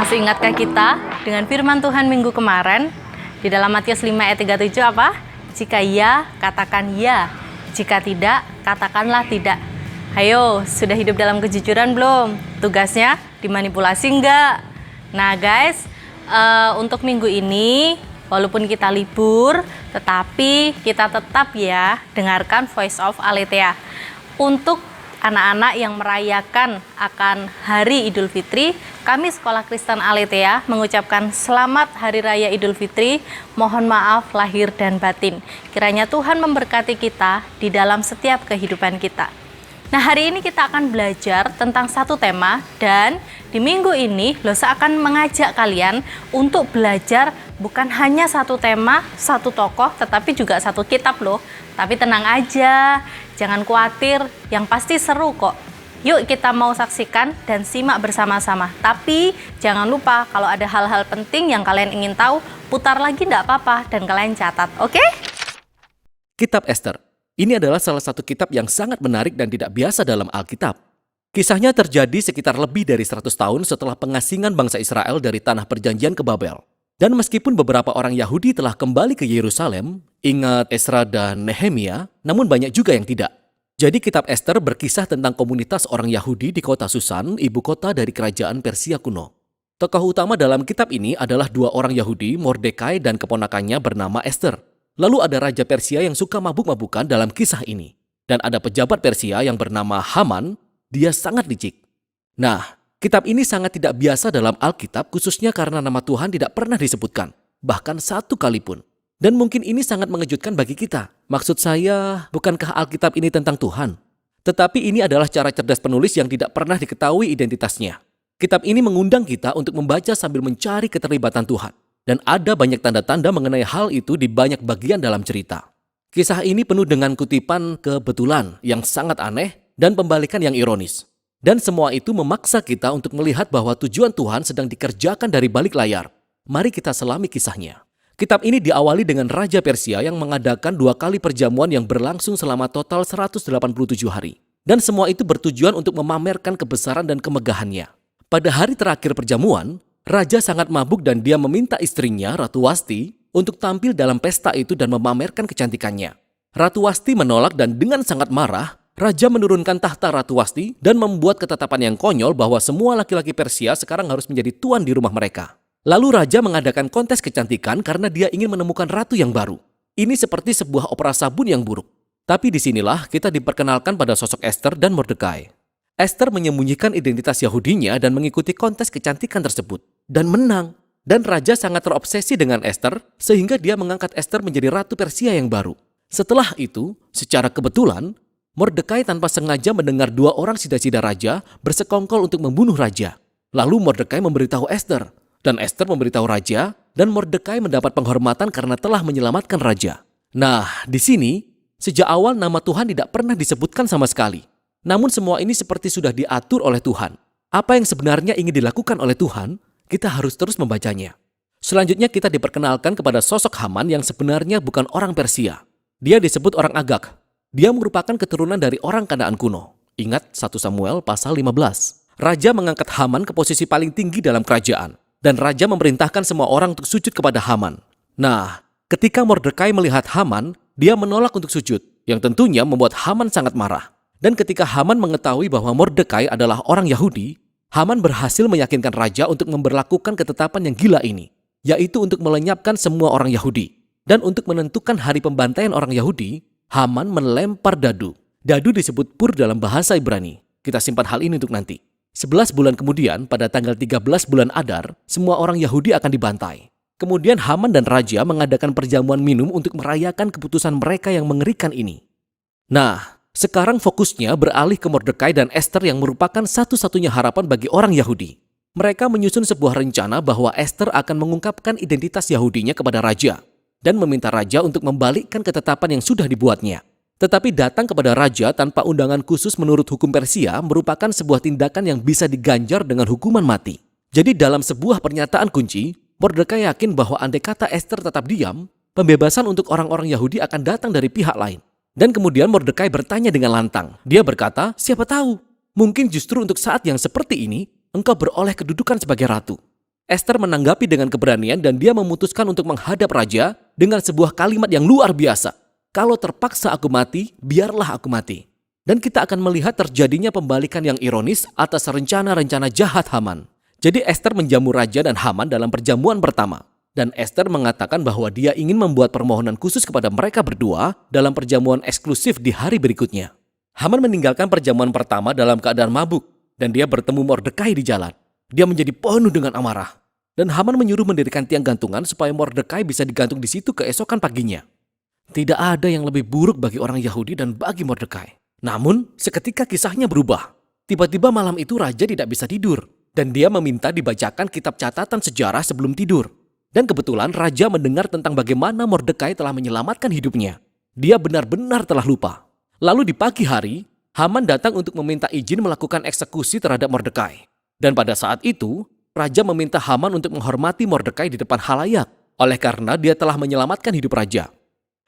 Masih ingatkah kita dengan firman Tuhan minggu kemarin? Di dalam Matius 5 ayat 37 apa? Jika iya, katakan ya. Jika tidak, katakanlah tidak. Ayo, sudah hidup dalam kejujuran belum? Tugasnya dimanipulasi enggak? Nah guys, untuk minggu ini, walaupun kita libur, tetapi kita tetap ya dengarkan Voice of Aletheia. Untuk anak-anak yang merayakan akan Hari Idul Fitri, kami Sekolah Kristen Aletheia mengucapkan selamat Hari Raya Idul Fitri, mohon maaf lahir dan batin. Kiranya Tuhan memberkati kita di dalam setiap kehidupan kita. Nah, hari ini kita akan belajar tentang satu tema, dan di minggu ini Losa akan mengajak kalian untuk belajar bukan hanya satu tema, satu tokoh, tetapi juga satu kitab loh. Tapi tenang aja, jangan khawatir, yang pasti seru kok. Yuk kita mau saksikan dan simak bersama-sama. Tapi jangan lupa kalau ada hal-hal penting yang kalian ingin tahu, putar lagi enggak apa-apa dan kalian catat, oke? Kitab Ester. Ini adalah salah satu kitab yang sangat menarik dan tidak biasa dalam Alkitab. Kisahnya terjadi sekitar lebih dari 100 tahun setelah pengasingan bangsa Israel dari tanah perjanjian ke Babel. Dan meskipun beberapa orang Yahudi telah kembali ke Yerusalem, ingat Ezra dan Nehemia, namun banyak juga yang tidak. Jadi kitab Ester berkisah tentang komunitas orang Yahudi di kota Susan, ibu kota dari kerajaan Persia kuno. Tokoh utama dalam kitab ini adalah dua orang Yahudi, Mordekai dan keponakannya bernama Ester. Lalu ada Raja Persia yang suka mabuk-mabukan dalam kisah ini. Dan ada pejabat Persia yang bernama Haman, dia sangat licik. Nah, kitab ini sangat tidak biasa dalam Alkitab, khususnya karena nama Tuhan tidak pernah disebutkan, bahkan satu kali pun. Dan mungkin ini sangat mengejutkan bagi kita. Maksud saya, bukankah Alkitab ini tentang Tuhan? Tetapi ini adalah cara cerdas penulis yang tidak pernah diketahui identitasnya. Kitab ini mengundang kita untuk membaca sambil mencari keterlibatan Tuhan. Dan ada banyak tanda-tanda mengenai hal itu di banyak bagian dalam cerita. Kisah ini penuh dengan kutipan kebetulan yang sangat aneh dan pembalikan yang ironis. Dan semua itu memaksa kita untuk melihat bahwa tujuan Tuhan sedang dikerjakan dari balik layar. Mari kita selami kisahnya. Kitab ini diawali dengan Raja Persia yang mengadakan 2 kali perjamuan yang berlangsung selama total 187 hari. Dan semua itu bertujuan untuk memamerkan kebesaran dan kemegahannya. Pada hari terakhir perjamuan, Raja sangat mabuk dan dia meminta istrinya, Ratu Wasti, untuk tampil dalam pesta itu dan memamerkan kecantikannya. Ratu Wasti menolak dan dengan sangat marah, Raja menurunkan tahta Ratu Wasti dan membuat ketetapan yang konyol bahwa semua laki-laki Persia sekarang harus menjadi tuan di rumah mereka. Lalu Raja mengadakan kontes kecantikan karena dia ingin menemukan ratu yang baru. Ini seperti sebuah opera sabun yang buruk. Tapi disinilah kita diperkenalkan pada sosok Ester dan Mordekai. Ester menyembunyikan identitas Yahudinya dan mengikuti kontes kecantikan tersebut. Dan menang. Dan Raja sangat terobsesi dengan Ester sehingga dia mengangkat Ester menjadi Ratu Persia yang baru. Setelah itu, secara kebetulan, Mordekai tanpa sengaja mendengar 2 orang sida-sida Raja bersekongkol untuk membunuh Raja. Lalu Mordekai memberitahu Ester. Dan Ester memberitahu Raja dan Mordekai mendapat penghormatan karena telah menyelamatkan Raja. Nah, di sini, sejak awal nama Tuhan tidak pernah disebutkan sama sekali. Namun semua ini seperti sudah diatur oleh Tuhan. Apa yang sebenarnya ingin dilakukan oleh Tuhan, kita harus terus membacanya. Selanjutnya kita diperkenalkan kepada sosok Haman yang sebenarnya bukan orang Persia. Dia disebut orang Agag. Dia merupakan keturunan dari orang Kanaan kuno. Ingat 1 Samuel pasal 15. Raja mengangkat Haman ke posisi paling tinggi dalam kerajaan. Dan Raja memerintahkan semua orang untuk sujud kepada Haman. Nah, ketika Mordekai melihat Haman, dia menolak untuk sujud, yang tentunya membuat Haman sangat marah. Dan ketika Haman mengetahui bahwa Mordekai adalah orang Yahudi, Haman berhasil meyakinkan Raja untuk memberlakukan ketetapan yang gila ini, yaitu untuk melenyapkan semua orang Yahudi. Dan untuk menentukan hari pembantaian orang Yahudi, Haman melempar dadu. Dadu disebut pur dalam bahasa Ibrani. Kita simpan hal ini untuk nanti. 11 bulan kemudian, pada tanggal 13 bulan Adar, semua orang Yahudi akan dibantai. Kemudian Haman dan Raja mengadakan perjamuan minum untuk merayakan keputusan mereka yang mengerikan ini. Nah, sekarang fokusnya beralih ke Mordekai dan Ester yang merupakan satu-satunya harapan bagi orang Yahudi. Mereka menyusun sebuah rencana bahwa Ester akan mengungkapkan identitas Yahudinya kepada Raja dan meminta Raja untuk membalikkan ketetapan yang sudah dibuatnya. Tetapi datang kepada Raja tanpa undangan khusus menurut hukum Persia merupakan sebuah tindakan yang bisa diganjar dengan hukuman mati. Jadi dalam sebuah pernyataan kunci, Mordekai yakin bahwa andai kata Ester tetap diam, pembebasan untuk orang-orang Yahudi akan datang dari pihak lain. Dan kemudian Mordekai bertanya dengan lantang. Dia berkata, siapa tahu, mungkin justru untuk saat yang seperti ini, engkau beroleh kedudukan sebagai ratu. Ester menanggapi dengan keberanian dan dia memutuskan untuk menghadap raja dengan sebuah kalimat yang luar biasa. Kalau terpaksa aku mati, biarlah aku mati. Dan kita akan melihat terjadinya pembalikan yang ironis atas rencana-rencana jahat Haman. Jadi Ester menjamu raja dan Haman dalam perjamuan pertama. Dan Ester mengatakan bahwa dia ingin membuat permohonan khusus kepada mereka berdua dalam perjamuan eksklusif di hari berikutnya. Haman meninggalkan perjamuan pertama dalam keadaan mabuk. Dan dia bertemu Mordekai di jalan. Dia menjadi penuh dengan amarah. Dan Haman menyuruh mendirikan tiang gantungan supaya Mordekai bisa digantung di situ keesokan paginya. Tidak ada yang lebih buruk bagi orang Yahudi dan bagi Mordekai. Namun, seketika kisahnya berubah. Tiba-tiba malam itu raja tidak bisa tidur. Dan dia meminta dibacakan kitab catatan sejarah sebelum tidur. Dan kebetulan raja mendengar tentang bagaimana Mordekai telah menyelamatkan hidupnya. Dia benar-benar telah lupa. Lalu di pagi hari, Haman datang untuk meminta izin melakukan eksekusi terhadap Mordekai. Dan pada saat itu, raja meminta Haman untuk menghormati Mordekai di depan halayak, oleh karena dia telah menyelamatkan hidup raja.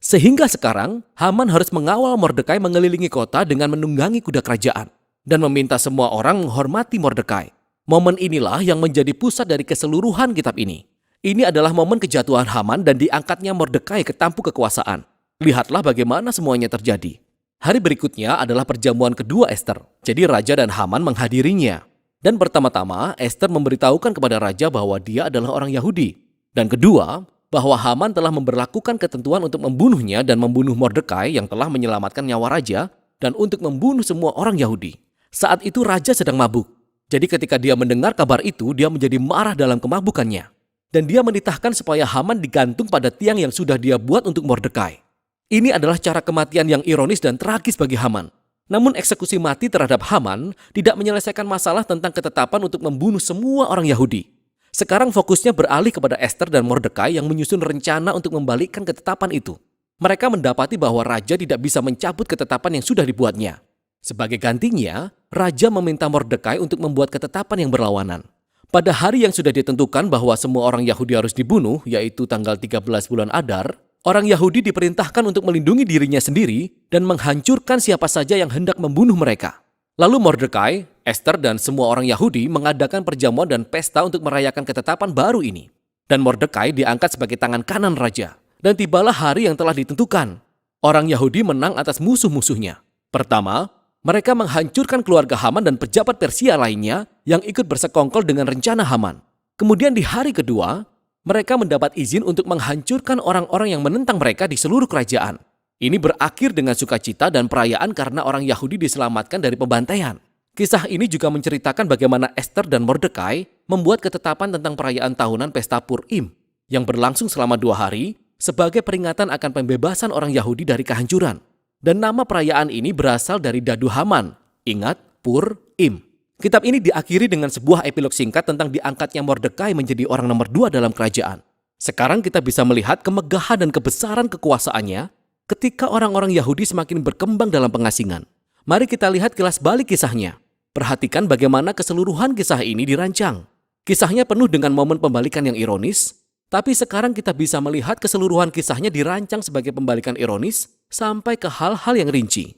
Sehingga sekarang, Haman harus mengawal Mordekai mengelilingi kota dengan menunggangi kuda kerajaan, dan meminta semua orang menghormati Mordekai. Momen inilah yang menjadi pusat dari keseluruhan kitab ini. Ini adalah momen kejatuhan Haman dan diangkatnya Mordekai ke tampuk kekuasaan. Lihatlah bagaimana semuanya terjadi. Hari berikutnya adalah perjamuan kedua Ester, jadi raja dan Haman menghadirinya. Dan pertama-tama, Ester memberitahukan kepada raja bahwa dia adalah orang Yahudi. Dan kedua, bahwa Haman telah memberlakukan ketentuan untuk membunuhnya dan membunuh Mordekai yang telah menyelamatkan nyawa raja dan untuk membunuh semua orang Yahudi. Saat itu raja sedang mabuk. Jadi ketika dia mendengar kabar itu, dia menjadi marah dalam kemabukannya. Dan dia menitahkan supaya Haman digantung pada tiang yang sudah dia buat untuk Mordekai. Ini adalah cara kematian yang ironis dan tragis bagi Haman. Namun eksekusi mati terhadap Haman tidak menyelesaikan masalah tentang ketetapan untuk membunuh semua orang Yahudi. Sekarang fokusnya beralih kepada Ester dan Mordekai yang menyusun rencana untuk membalikkan ketetapan itu. Mereka mendapati bahwa raja tidak bisa mencabut ketetapan yang sudah dibuatnya. Sebagai gantinya, raja meminta Mordekai untuk membuat ketetapan yang berlawanan. Pada hari yang sudah ditentukan bahwa semua orang Yahudi harus dibunuh, yaitu tanggal 13 bulan Adar, orang Yahudi diperintahkan untuk melindungi dirinya sendiri dan menghancurkan siapa saja yang hendak membunuh mereka. Lalu Mordekai, Ester dan semua orang Yahudi mengadakan perjamuan dan pesta untuk merayakan ketetapan baru ini. Dan Mordekai diangkat sebagai tangan kanan raja. Dan tibalah hari yang telah ditentukan. Orang Yahudi menang atas musuh-musuhnya. Pertama, mereka menghancurkan keluarga Haman dan pejabat Persia lainnya yang ikut bersekongkol dengan rencana Haman. Kemudian di hari kedua, mereka mendapat izin untuk menghancurkan orang-orang yang menentang mereka di seluruh kerajaan. Ini berakhir dengan sukacita dan perayaan karena orang Yahudi diselamatkan dari pembantaian. Kisah ini juga menceritakan bagaimana Ester dan Mordekai membuat ketetapan tentang perayaan tahunan pesta Purim yang berlangsung selama 2 hari sebagai peringatan akan pembebasan orang Yahudi dari kehancuran. Dan nama perayaan ini berasal dari dadu Haman. Ingat, Purim. Kitab ini diakhiri dengan sebuah epilog singkat tentang diangkatnya Mordekai menjadi orang nomor 2 dalam kerajaan. Sekarang kita bisa melihat kemegahan dan kebesaran kekuasaannya ketika orang-orang Yahudi semakin berkembang dalam pengasingan. Mari kita lihat kilas balik kisahnya. Perhatikan bagaimana keseluruhan kisah ini dirancang. Kisahnya penuh dengan momen pembalikan yang ironis, tapi sekarang kita bisa melihat keseluruhan kisahnya dirancang sebagai pembalikan ironis sampai ke hal-hal yang rinci.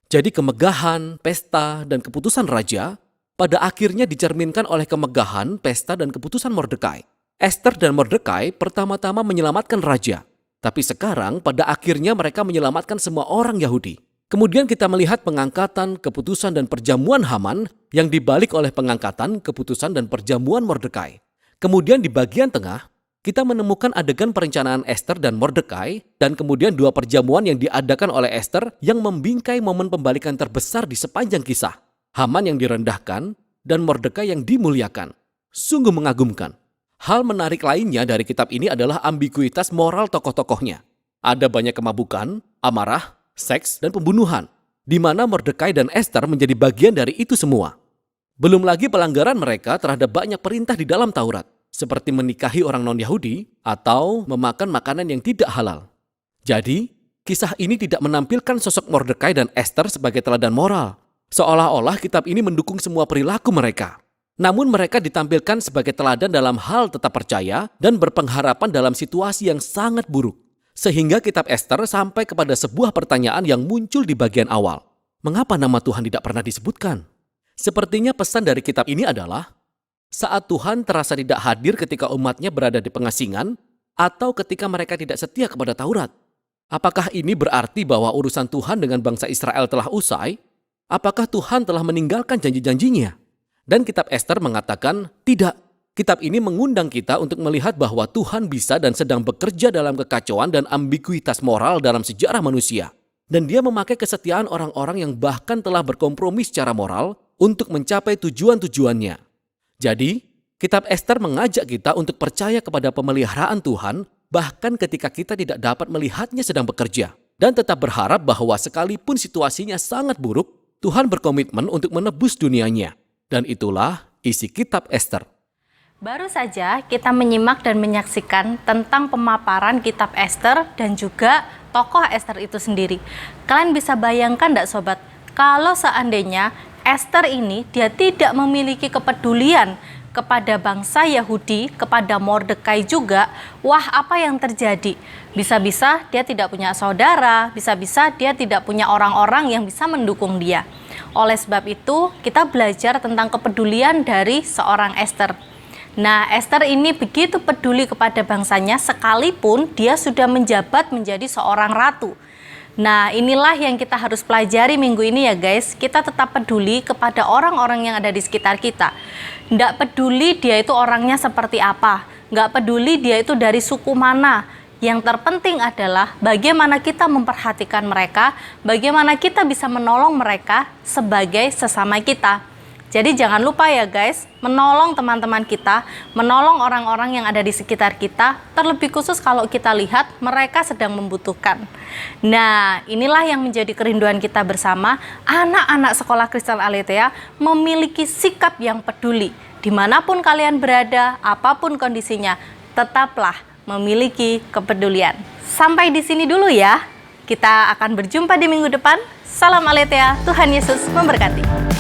Jadi kemegahan, pesta, dan keputusan raja pada akhirnya dicerminkan oleh kemegahan, pesta, dan keputusan Mordekai. Ester dan Mordekai pertama-tama menyelamatkan raja. Tapi sekarang pada akhirnya mereka menyelamatkan semua orang Yahudi. Kemudian kita melihat pengangkatan, keputusan, dan perjamuan Haman yang dibalik oleh pengangkatan, keputusan, dan perjamuan Mordekai. Kemudian di bagian tengah, kita menemukan adegan perencanaan Ester dan Mordekai dan kemudian 2 perjamuan yang diadakan oleh Ester yang membingkai momen pembalikan terbesar di sepanjang kisah. Haman yang direndahkan dan Mordekai yang dimuliakan. Sungguh mengagumkan. Hal menarik lainnya dari kitab ini adalah ambiguitas moral tokoh-tokohnya. Ada banyak kemabukan, amarah, seks, dan pembunuhan, di mana Mordekai dan Ester menjadi bagian dari itu semua. Belum lagi pelanggaran mereka terhadap banyak perintah di dalam Taurat, seperti menikahi orang non-Yahudi atau memakan makanan yang tidak halal. Jadi, kisah ini tidak menampilkan sosok Mordekai dan Ester sebagai teladan moral, seolah-olah kitab ini mendukung semua perilaku mereka. Namun mereka ditampilkan sebagai teladan dalam hal tetap percaya dan berpengharapan dalam situasi yang sangat buruk. Sehingga kitab Ester sampai kepada sebuah pertanyaan yang muncul di bagian awal. Mengapa nama Tuhan tidak pernah disebutkan? Sepertinya pesan dari kitab ini adalah, Saat Tuhan terasa tidak hadir ketika umatnya berada di pengasingan, atau ketika mereka tidak setia kepada Taurat. Apakah ini berarti bahwa urusan Tuhan dengan bangsa Israel telah usai? Apakah Tuhan telah meninggalkan janji-janjinya? Dan kitab Ester mengatakan, tidak. Kitab ini mengundang kita untuk melihat bahwa Tuhan bisa dan sedang bekerja dalam kekacauan dan ambiguitas moral dalam sejarah manusia. Dan dia memakai kesetiaan orang-orang yang bahkan telah berkompromi secara moral untuk mencapai tujuan-tujuannya. Jadi, kitab Ester mengajak kita untuk percaya kepada pemeliharaan Tuhan, bahkan ketika kita tidak dapat melihatnya sedang bekerja. Dan tetap berharap bahwa sekalipun situasinya sangat buruk, Tuhan berkomitmen untuk menebus dunianya. Dan itulah isi kitab Ester. Baru saja kita menyimak dan menyaksikan tentang pemaparan kitab Ester dan juga tokoh Ester itu sendiri. Kalian bisa bayangkan enggak sobat, kalau seandainya Ester ini dia tidak memiliki kepedulian kepada bangsa Yahudi, kepada Mordekai juga, wah apa yang terjadi? Bisa-bisa dia tidak punya saudara, bisa-bisa dia tidak punya orang-orang yang bisa mendukung dia. Oleh sebab itu, kita belajar tentang kepedulian dari seorang Ester. Nah, Ester ini begitu peduli kepada bangsanya sekalipun dia sudah menjabat menjadi seorang ratu. Nah, inilah yang kita harus pelajari minggu ini ya guys. Kita tetap peduli kepada orang-orang yang ada di sekitar kita. Nggak peduli dia itu orangnya seperti apa. Nggak peduli dia itu dari suku mana. Yang terpenting adalah bagaimana kita memperhatikan mereka, bagaimana kita bisa menolong mereka sebagai sesama kita. Jadi jangan lupa ya guys, menolong teman-teman kita, menolong orang-orang yang ada di sekitar kita, terlebih khusus kalau kita lihat mereka sedang membutuhkan. Nah, inilah yang menjadi kerinduan kita bersama, anak-anak sekolah Kristen Aletheia memiliki sikap yang peduli. Dimanapun kalian berada, apapun kondisinya, tetaplah memiliki kepedulian. Sampai di sini dulu ya, kita akan berjumpa di minggu depan. Salam Aletheia, Tuhan Yesus memberkati.